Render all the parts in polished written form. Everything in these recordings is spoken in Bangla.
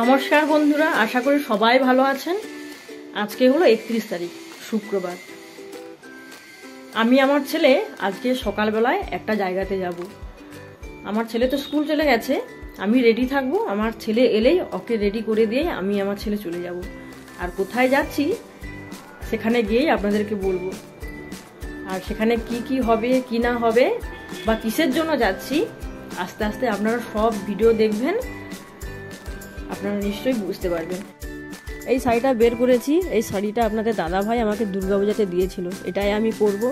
নমস্কার বন্ধুরা, আশা করি সবাই ভালো আছেন। আজকে হলো 31 তারিখ, শুক্রবার। আমি আমার ছেলে আজকে সকালবেলায় একটা জায়গাতে যাব। আমার ছেলে তো স্কুল চলে গেছে, আমি রেডি থাকবো। আমার ছেলে এলেই ওকে রেডি করে দিয়ে আমি আমার ছেলে চলে যাব। আর কোথায় যাচ্ছি সেখানে গিয়েই আপনাদেরকে বলবো। আর সেখানে কি কি হবে কি না হবে বা কিসের জন্য যাচ্ছি, আস্তে আস্তে আপনারা সব ভিডিও দেখবেন, আপনারা নিশ্চয়ই বুঝতে পারবেন। এই শাড়িটা বের করেছি। এই শাড়িটা আপনাদের দাদা ভাই আমাকে দুর্গাপূজাতে দিয়েছিল, এটাই আমি পরবো।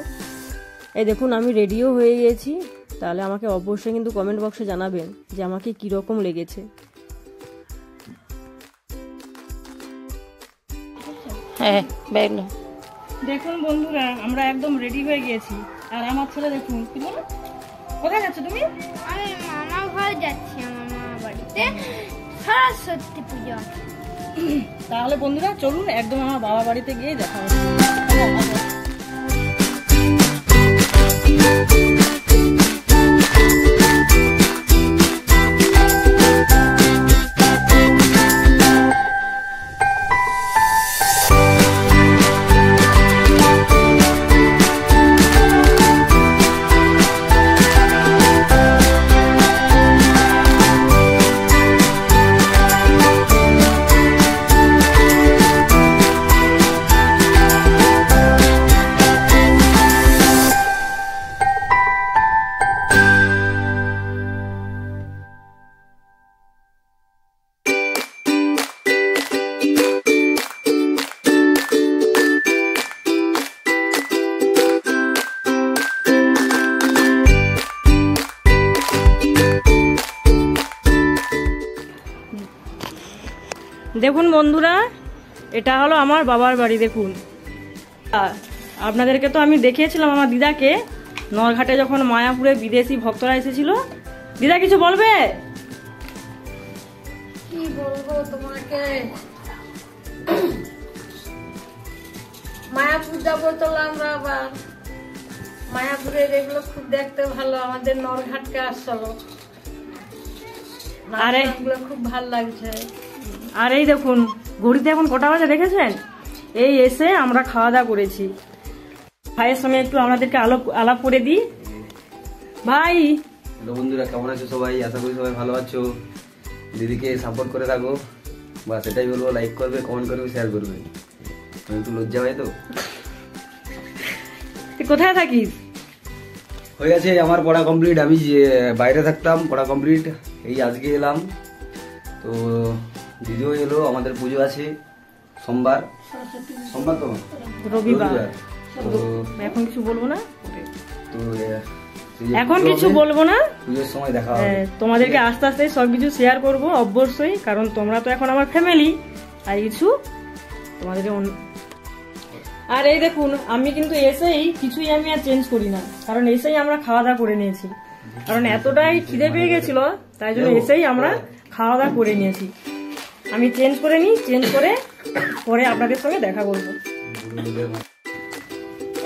এই দেখুন, আমি রেডিও হয়ে গেছি। তাহলে আমাকে অবশ্যই কিন্তু কমেন্ট বক্সে জানাবেন যে আমাকে কিরকম লেগেছে। হ্যাঁ, ব্যাগ না। দেখুন বন্ধুরা, আমরা একদম রেডি হয়ে গিয়েছি। আর আমার ছেলে দেখুন, কোথায় যাচ্ছ তুমি? আমি মামা ঘরে যাচ্ছি, আমার মামা বাড়িতে সরস্বতী পুজো। তাহলে বন্ধুরা চলুন একদম আমার বাবা বাড়িতে গিয়ে দেখা হবে। দেখুন বন্ধুরা, এটা হলো আমার বাবার বাড়ি। দেখুন, আপনাদেরকে তো আমি দেখিয়েছিলাম আমার দিদাকে নরঘাটে, যখন মায়াপুরে বিদেশি ভক্তরা এসেছিল। দিদা কিছু বলবে? কি বলবো তোমাকে, মায়াপুর যাবো তো আমরা আবার। মায়াপুরের এগুলো খুব দেখতে ভালো, আমাদের নরঘাটকে আসলো। আরে এগুলো খুব ভালো লাগছে। আর এই দেখুন, ঘড়িতে এখন কটা বাজে দেখেছেন? এই এসে আমরা খাওয়া দাওয়া করেছি। ভাইয়ের সঙ্গে একটু আপনাদেরকে আলাপ করে দিই। ভাই, হ্যালো বন্ধুরা, কেমন আছো সবাই? আশা করি সবাই ভালো আছো। দিদিকে সাপোর্ট করে থাকো, বা সেটাই বলবো। লাইক করবে, কমেন্ট করবে, শেয়ার করবে। তুমি একটু লজ্জা হয় তো? তুই কোথায় থাকিস? হয়ে গেছে আমার পড়া কমপ্লিট। আমি যে বাইরে থাকতাম, পড়া কমপ্লিট। এই আজকে এলাম। তো দিদিও এলো। আমাদের পুজো আছে সোমবার তো রবিবার। তো এখন কিছু বলবো না, তো এখন কিছু বলবো না। পুজোর সময় দেখা হবে। তোমাদেরকে আস্তে আস্তে সবকিছু শেয়ার করব অবশ্যই, কারণ তোমরা তো এখন আমার ফ্যামিলি। আর কিছু তোমাদেরকে আর এই দেখুন, আমি কিন্তু এসেই কিছুই আমি আর চেঞ্জ করি না, কারণ এসেই আমরা খাওয়া দাওয়া করে নিয়েছি। কারণ এতটাই খিদে পেয়ে গেছিল, তাই জন্য এসেই আমরা খাওয়া দাওয়া করে নিয়েছি। আমি চেঞ্জ করে নিই, চেঞ্জ করে পরে আপনাদের সঙ্গে দেখা করবো।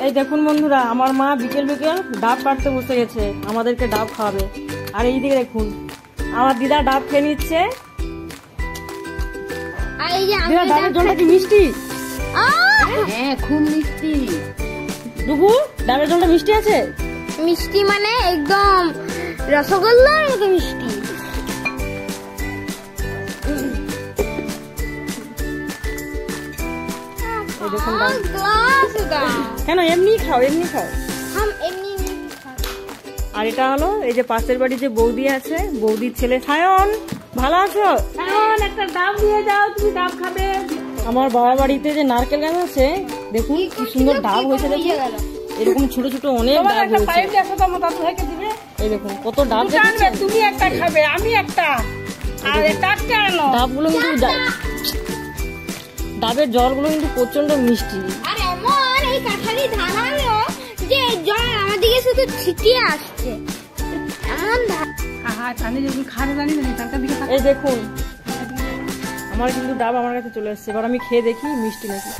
এই দেখুন বন্ধুরা, আমার মা বিকেল বিকেল ডাব কাটতে বসে গেছে, আমাদেরকে ডাব খাওয়াবে। আর এই দিকে দেখুন, আমার দিদা ডাব খেয়ে নিচ্ছে। আর এই যে আমি দিদা, ডাবের জলটা কি মিষ্টি? হ্যাঁ, খুব মিষ্টি। ডুবু, ডাবের জলটা মিষ্টি আছে? মিষ্টি মানে একদম রসগোল্লার মতো মিষ্টি। এই দেখুন ডাব। গ্লাস দাও। কেন, এমনি খাও, এমনি খাও। হাম এমনি খাও। আর এটা হলো এই যে পাশের বাড়ি যে বৌদি আছে, বৌদির ছেলে সায়ন। ভালো আছো? এখন একটা ডাব দিয়ে যাও, তুমি ডাব খাবে। আমার বাবার বাড়িতে যে নারকেল গাছ আছে, দেখুন কি সুন্দর ডাব হয়েছে। দেখুন এরকম ছোট ছোট অনেক ডাব হয়েছে। এই দেখুন কত ডাব দেখেছেন? তুমি একটা খাবে, আমি একটা। আর টাটকা আনো। ডাবগুলো কিন্তু ডাবের জলগুলো কিন্তু প্রচন্ড মিষ্টি। আর এমন এই কাঁঠালি ধারালো যে জল আমার দিকে শুধু ছিটিয়ে আসছে, এমন এই দেখুন, আমার কিন্তু ডাব আমার কাছে চলে এসছে। এবার আমি খেয়ে দেখি মিষ্টি নাকি।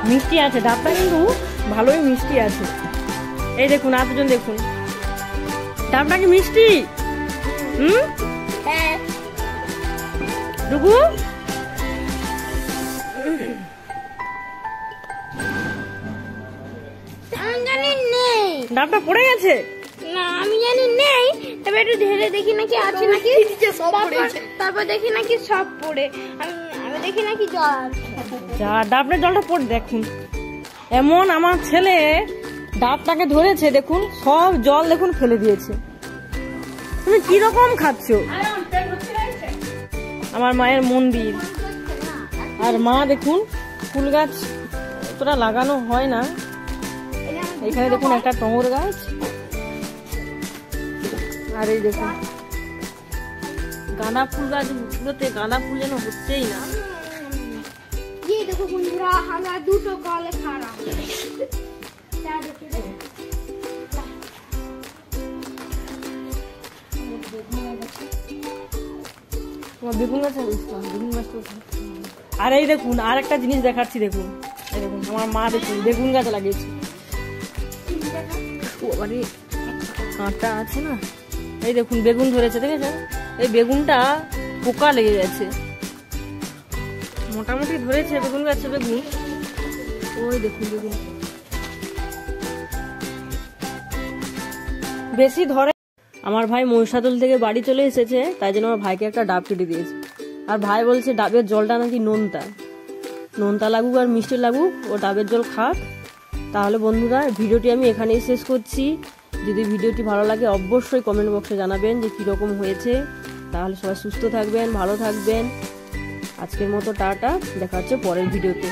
মিষ্টি আছে, ডাবটা কিন্তু ভালোই মিষ্টি আছে। এই দেখুন, আরেকজন দেখুন, ডাবটা কি মিষ্টি? হ্যাঁ ডুগু আমি জানি নেই। ডাবটা পড়ে গেছে। না আমি জানি নেই, তবে একটু ঢেলে দেখি নাকি আছে নাকি, তারপর দেখি নাকি সব পড়ে, আমি দেখি নাকি জল আছে। যা ডাবের জলটা পড়ে দেখুন, এমন আমার ছেলে ডাবটাকে ধরেছে, দেখুন সব জল দেখুন ফেলে দিয়েছে। তুমি কি রকম খাচ্ছ? আমার মায়ের মন্দির, আর মা দেখুন ফুল গাছ অতটা লাগানো হয় না, এখানে দেখুন একটা টগর গাছ, আর এই দেখুন গাঁদা ফুল গাছগুলোতে গাঁদা ফুল যেন হচ্ছেই না। ये देखो बंधुरा हमरा দুটো কলে খারাপ বেগুন গাছ, আর এই দেখুন আর একটা জিনিস দেখাচ্ছি, দেখুন এই দেখুন আমার মা দেখুন বেগুন গাছ লাগিয়েছে। কাঁটা আছে না, এই দেখুন বেগুন ধরেছে, দেখেছেন? এই বেগুনটা পোকা লেগে গেছে, মোটামুটি ধরেছে বেগুন গাছে বেগুন, ওই দেখুন বেগুন বেশি ধরে। আমার ভাই মহিষাদল থেকে বাড়ি চলে এসেছে, তাই জন্য আমার ভাইকে একটা ডাব কেটে দিয়েছে। আর ভাই বলছে ডাবের জলটা নাকি নোনতা লাগুক আর মিষ্টি লাগুক, ও ডাবের জল খাক। তাহলে বন্ধুরা ভিডিওটি আমি এখানেই শেষ করছি। যদি ভিডিওটি ভালো লাগে অবশ্যই কমেন্ট বক্সে জানাবেন যে কীরকম হয়েছে। তাহলে সবাই সুস্থ থাকবেন, ভালো থাকবেন। আজকের মতো টাটা, দেখা হচ্ছে পরের ভিডিওতে।